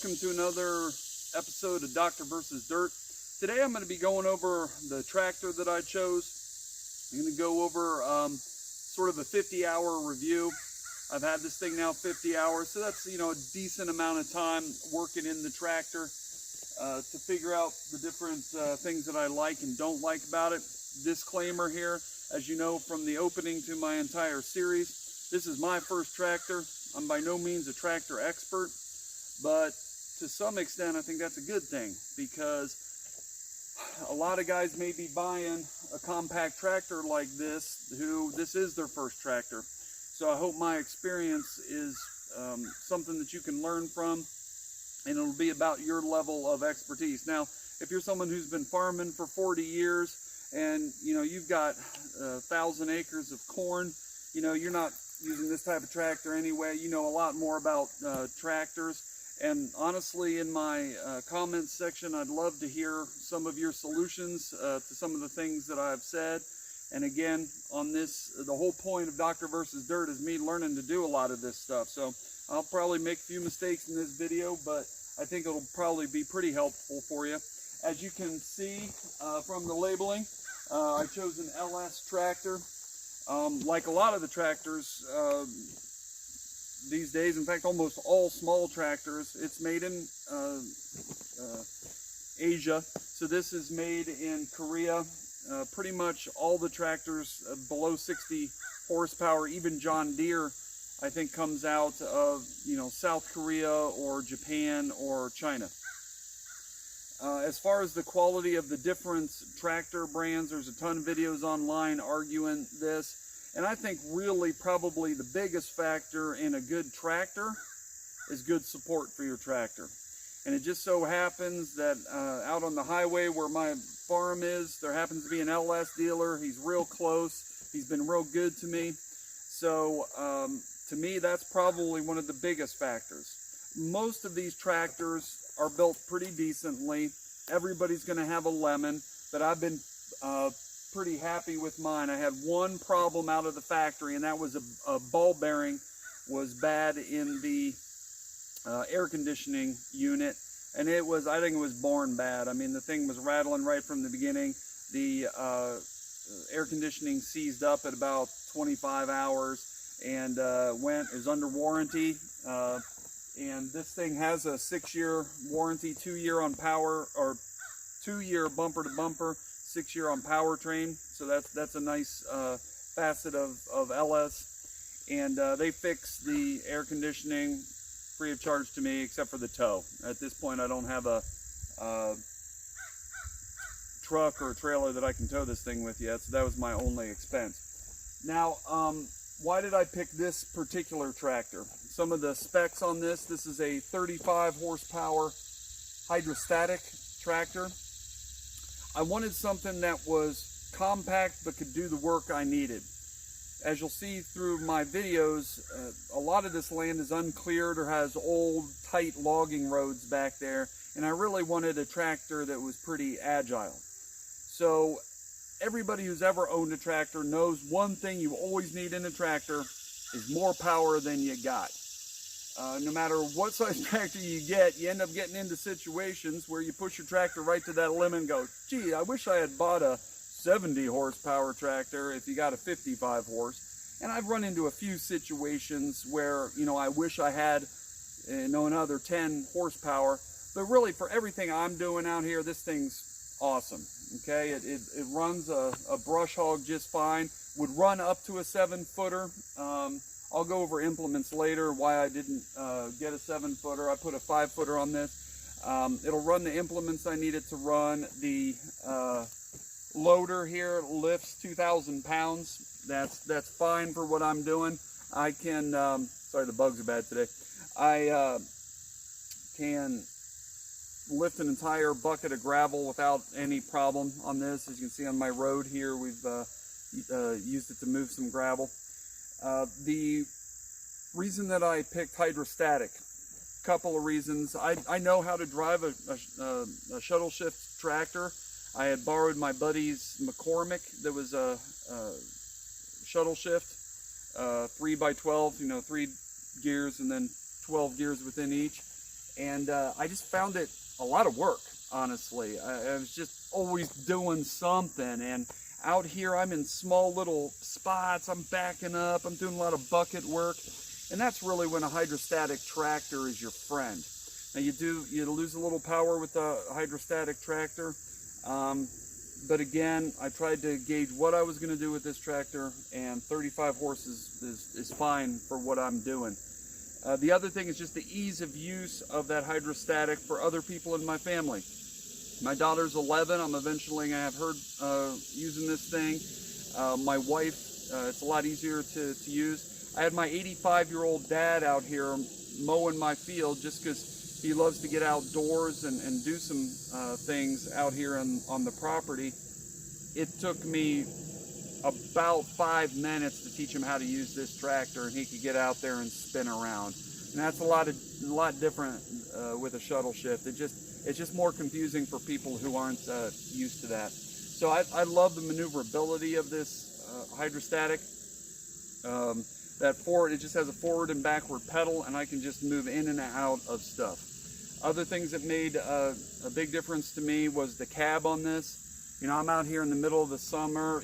welcome to another episode of Doctor versus Dirt. Today I'm going to be going over the tractor that I chose. I'm going to go over sort of a 50-hour review. I've had this thing now 50 hours, so that's, you know, a decent amount of time working in the tractor to figure out the different things that I like and don't like about it. Disclaimer here, as you know from the opening to my entire series, this is my first tractor. I'm by no means a tractor expert, but to some extent I think that's a good thing, because a lot of guys may be buying a compact tractor like this who this is their first tractor. So I hope my experience is something that you can learn from, and it'll be about your level of expertise. Now, if you're someone who's been farming for 40 years and you know you've got 1,000 acres of corn, you know you're not using this type of tractor anyway. You know a lot more about tractors, and honestly in my comments section I'd love to hear some of your solutions to some of the things that I've said. And again, on this, the whole point of Doctor versus Dirt is me learning to do a lot of this stuff. So I'll probably make a few mistakes in this video, but I think it'll probably be pretty helpful for you. As you can see from the labeling, I chose an LS tractor. Like a lot of the tractors these days, in fact almost all small tractors, it's made in Asia. So this is made in Korea. Pretty much all the tractors below 60 horsepower, even John Deere, I think comes out of, you know, South Korea or Japan or China. As far as the quality of the different tractor brands, there's a ton of videos online arguing this. And I think really probably the biggest factor in a good tractor is good support for your tractor. And it just so happens that out on the highway where my farm is, there happens to be an LS dealer. He's real close. He's been real good to me. So to me, that's probably one of the biggest factors. Most of these tractors are built pretty decently. Everybody's going to have a lemon, but I've been pretty happy with mine. I had one problem out of the factory, and that was a ball bearing was bad in the air conditioning unit, and it was, I think it was born bad. I mean, the thing was rattling right from the beginning. The air conditioning seized up at about 25 hours and is under warranty. And this thing has a 6-year warranty, 2-year on power, or 2-year bumper to bumper, 6-year on powertrain. So that's a nice facet of LS. And they fixed the air conditioning free of charge to me, except for the tow. At this point I don't have a truck or a trailer that I can tow this thing with yet, so that was my only expense. Now why did I pick this particular tractor? Some of the specs on this is a 35 horsepower hydrostatic tractor. I wanted something that was compact but could do the work I needed. As you'll see through my videos, a lot of this land is uncleared or has old, tight logging roads back there, and I really wanted a tractor that was pretty agile. So everybody who's ever owned a tractor knows one thing you always need in a tractor is more power than you got. No matter what size tractor you get, you end up getting into situations where you push your tractor right to that limit and go, gee, I wish I had bought a 70 horsepower tractor if you got a 55 horse. And I've run into a few situations where, you know, I wish I had, you know, another 10 horsepower. But really, for everything I'm doing out here, this thing's awesome. Okay, it runs a brush hog just fine. Would run up to a 7-footer. I'll go over implements later, why I didn't get a 7-footer. I put a 5-footer on this. It'll run the implements I need it to run. The loader here lifts 2,000 pounds. That's fine for what I'm doing. I can, sorry the bugs are bad today. I can lift an entire bucket of gravel without any problem on this. As you can see on my road here, we've used it to move some gravel. The reason that I picked hydrostatic, couple of reasons. I know how to drive a shuttle shift tractor. I had borrowed my buddy's McCormick that was a shuttle shift, 3x12, you know, 3 gears and then 12 gears within each. and I just found it a lot of work, honestly. I was just always doing something, and out here I'm in small little spots, I'm backing up, I'm doing a lot of bucket work, and that's really when a hydrostatic tractor is your friend. Now you lose a little power with the hydrostatic tractor, but again, I tried to gauge what I was going to do with this tractor, and 35 horses is fine for what I'm doing. The other thing is just the ease of use of that hydrostatic for other people in my family. My daughter's 11. I'm eventually going to have her using this thing. My wife, it's a lot easier to use. I had my 85-year-old dad out here mowing my field just because he loves to get outdoors and do some things out here on the property. It took me about 5 minutes to teach him how to use this tractor, and he could get out there and spin around. And that's a lot different with a shuttle shift. It's just more confusing for people who aren't used to that. So I love the maneuverability of this hydrostatic. It just has a forward and backward pedal, and I can just move in and out of stuff. Other things that made a big difference to me was the cab on this. You know, I'm out here in the middle of the summer.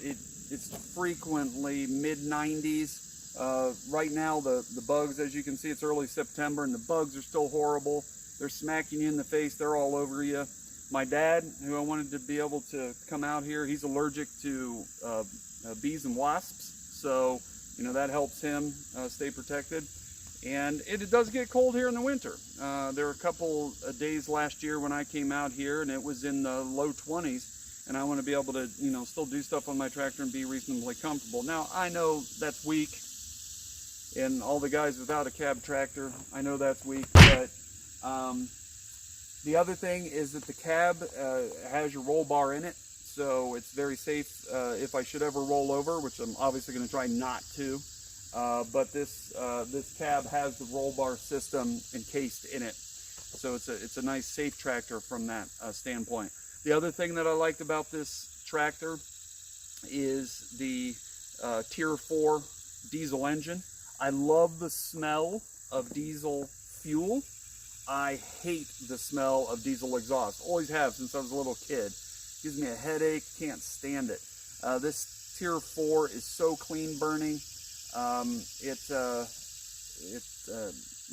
It's frequently mid-90s. Right now, the bugs, as you can see, it's early September, and the bugs are still horrible. They're smacking you in the face. They're all over you. My dad, who I wanted to be able to come out here, he's allergic to bees and wasps. So, you know, that helps him stay protected. And it does get cold here in the winter. There were a couple of days last year when I came out here, and it was in the low 20s. And I want to be able to, you know, still do stuff on my tractor and be reasonably comfortable. Now, I know that's weak, and all the guys without a cab tractor, I know that's weak, but the other thing is that the cab has your roll bar in it, so it's very safe if I should ever roll over, which I'm obviously going to try not to, but this cab has the roll bar system encased in it, so it's a nice safe tractor from that standpoint. The other thing that I liked about this tractor is the Tier 4 diesel engine. I love the smell of diesel fuel. I hate the smell of diesel exhaust. Always have since I was a little kid. Gives me a headache, can't stand it. This Tier 4 is so clean burning. It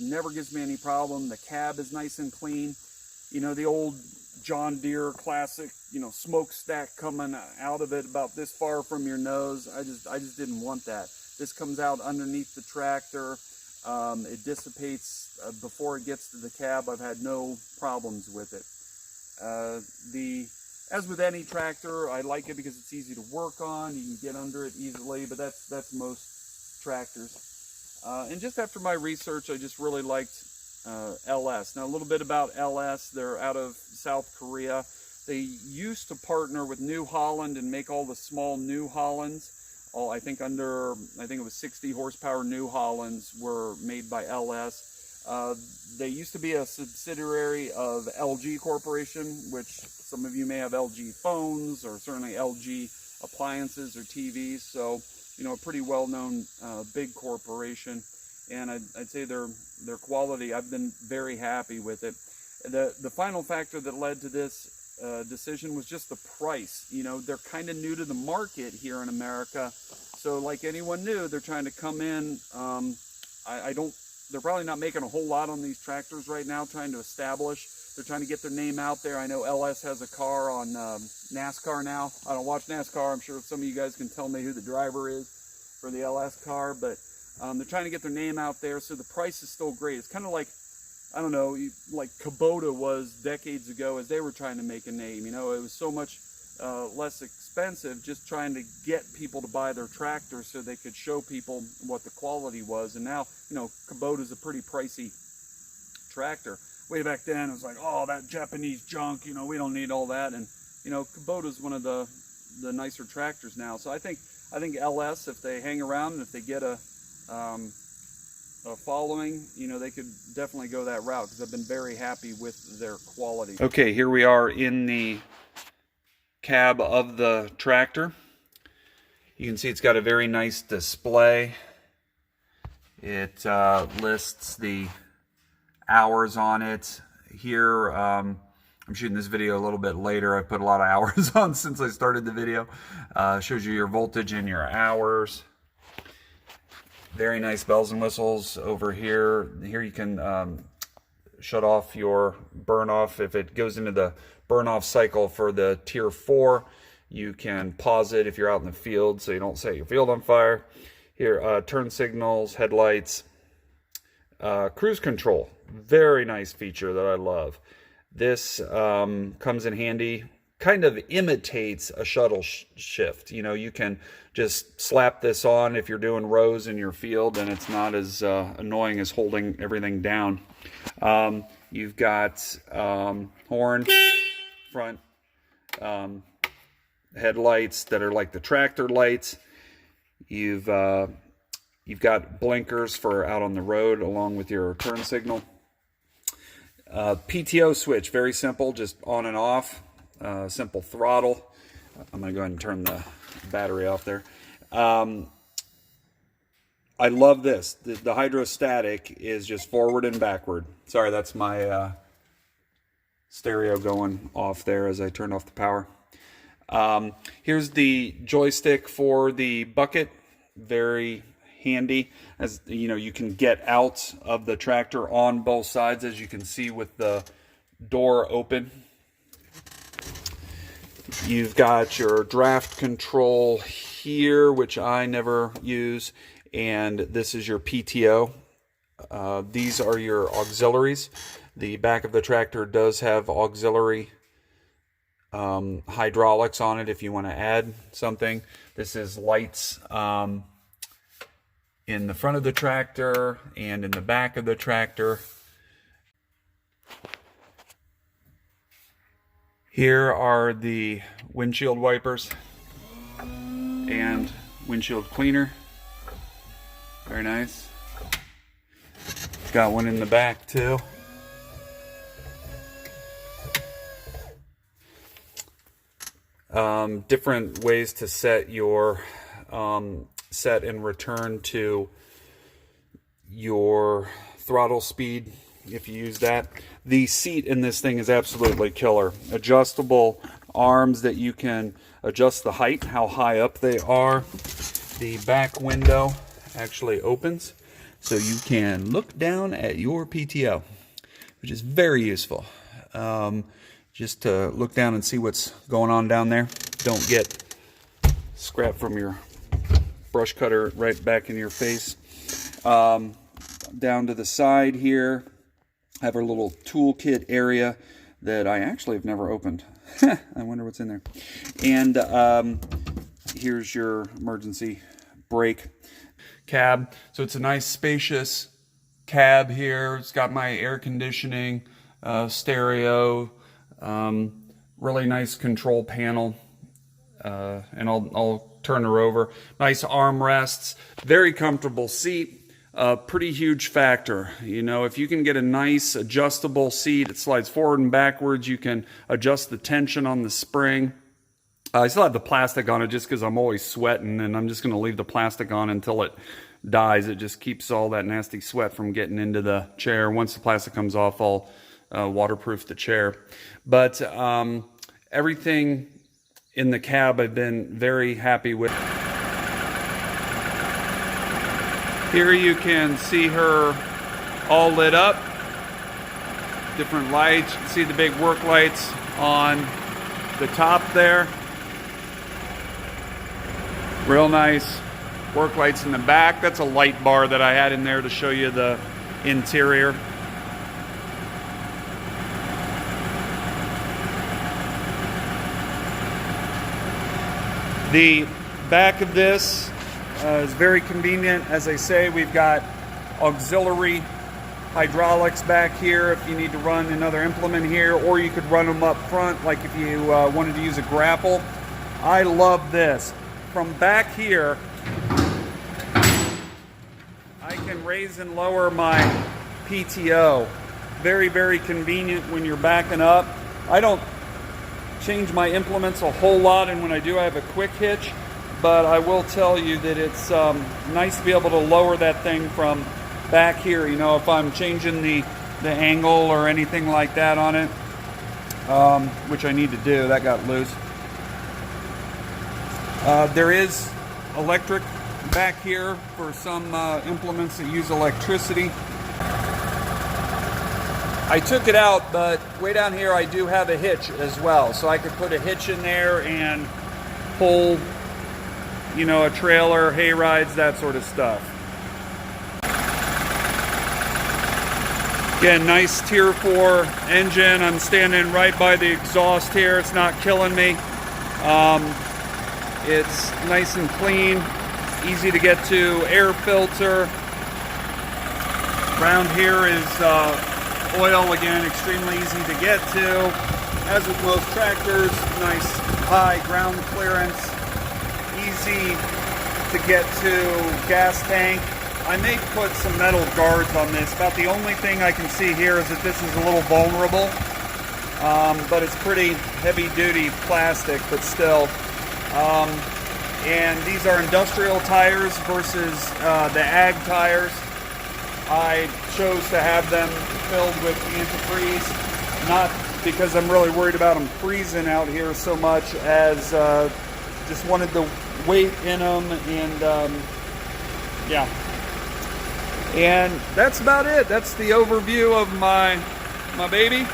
never gives me any problem. The cab is nice and clean. You know, the old John Deere classic, you know, smokestack coming out of it about this far from your nose. I just didn't want that. This comes out underneath the tractor. It dissipates before it gets to the cab. I've had no problems with it. As with any tractor, I like it because it's easy to work on. You can get under it easily, but that's most tractors. And just after my research, I just really liked LS. Now, a little bit about LS. They're out of South Korea. They used to partner with New Holland and make all the small New Hollands. I think it was 60 horsepower New Hollands were made by LS. They used to be a subsidiary of LG Corporation, which some of you may have LG phones or certainly LG appliances or TVs. So, you know, a pretty well-known big corporation. And I'd say their quality, I've been very happy with it. The final factor that led to this decision was just the price. You know, they're kind of new to the market here in America, so like anyone new, they're trying to come in. They're probably not making a whole lot on these tractors right now, trying to establish. They're trying to get their name out there. I know LS has a car on NASCAR now. I don't watch NASCAR. I'm sure some of you guys can tell me who the driver is for the LS car, but they're trying to get their name out there, so the price is still great. It's kind of like, I don't know, like Kubota was decades ago as they were trying to make a name. You know, it was so much less expensive just trying to get people to buy their tractor so they could show people what the quality was. And now, you know, Kubota's a pretty pricey tractor. Way back then, it was like, oh, that Japanese junk, you know, we don't need all that. And, you know, Kubota's one of the nicer tractors now. So I think LS, if they hang around and if they get a following, you know, they could definitely go that route because I've been very happy with their quality. Okay, here we are in the cab of the tractor. You can see it's got a very nice display. It lists the hours on it, here. I'm shooting this video a little bit later. I put a lot of hours on since I started the video. Shows you your voltage and your hours. Very nice bells and whistles over here. Here you can shut off your burn off. If it goes into the burn off cycle for the tier 4, you can pause it if you're out in the field so you don't set your field on fire. Here, turn signals, headlights, cruise control. Very nice feature that I love. This comes in handy, kind of imitates a shuttle shift. You know, you can just slap this on if you're doing rows in your field, and it's not as annoying as holding everything down. You've got horn, front headlights that are like the tractor lights. You've got blinkers for out on the road along with your turn signal. PTO switch, very simple, just on and off. Simple throttle. I'm going to go ahead and turn the battery off there. I love this. The hydrostatic is just forward and backward. Sorry, that's my stereo going off there as I turn off the power. Here's the joystick for the bucket. Very handy, as you know, you can get out of the tractor on both sides, as you can see with the door open. You've got your draft control here, which I never use, and this is your PTO. These are your auxiliaries. The back of the tractor does have auxiliary hydraulics on it if you want to add something. This is lights in the front of the tractor and in the back of the tractor. Here are the windshield wipers and windshield cleaner. Very nice. Got one in the back too. Different ways to set your set and return to your throttle speed if you use that. The seat in this thing is absolutely killer. Adjustable arms that you can adjust the height, how high up they are. The back window actually opens so you can look down at your PTO, which is very useful. Just to look down and see what's going on down there. Don't get scrap from your brush cutter right back in your face. Down to the side here, I have a little toolkit area that I actually have never opened. I wonder what's in there. And here's your emergency brake cab. So it's a nice spacious cab here. It's got my air conditioning, stereo, really nice control panel. And I'll turn her over. Nice armrests, very comfortable seat. Pretty huge factor. You know, if you can get a nice adjustable seat, it slides forward and backwards. You can adjust the tension on the spring. I still have the plastic on it just because I'm always sweating, and I'm just going to leave the plastic on until it dies. It just keeps all that nasty sweat from getting into the chair. Once the plastic comes off, I'll waterproof the chair. But everything in the cab I've been very happy with. Here you can see her all lit up. Different lights. You can see the big work lights on the top there. Real nice work lights in the back. That's a light bar that I had in there to show you the interior. The back of this is very convenient. As I say, we've got auxiliary hydraulics back here if you need to run another implement here, or you could run them up front like if you wanted to use a grapple. I love this. From back here, I can raise and lower my PTO. Very, very convenient when you're backing up. I don't change my implements a whole lot, and when I do, I have a quick hitch, but I will tell you that it's nice to be able to lower that thing from back here. You know, if I'm changing the the angle or anything like that on it, which I need to do. That got loose. There is electric back here for some implements that use electricity. I took it out, but way down here I do have a hitch as well, so I could put a hitch in there and pull, you know, a trailer, hay rides, that sort of stuff. Again, nice Tier 4 engine. I'm standing right by the exhaust here. It's not killing me. It's nice and clean, easy to get to. Air filter. Around here is oil, again, extremely easy to get to. As with most tractors, nice high ground clearance, easy to get to. Gas tank. I may put some metal guards on this. About the only thing I can see here is that this is a little vulnerable, but it's pretty heavy duty plastic, but still. And these are industrial tires versus the ag tires. I chose to have them filled with antifreeze, not because I'm really worried about them freezing out here so much as just wanted the weight in them, and yeah. And that's about it. That's the overview of my baby.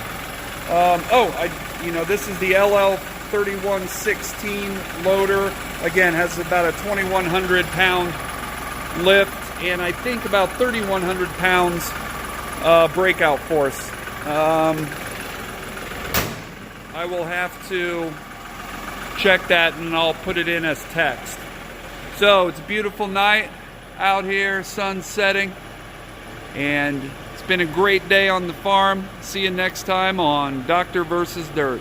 This is the LL3116 loader. Again, has about a 2,100 pound lift, and I think about 3,100 pounds breakout force. I will have to check that, and I'll put it in as text. So it's a beautiful night out here, sun setting, and it's been a great day on the farm. See you next time on Doctor versus Dirt.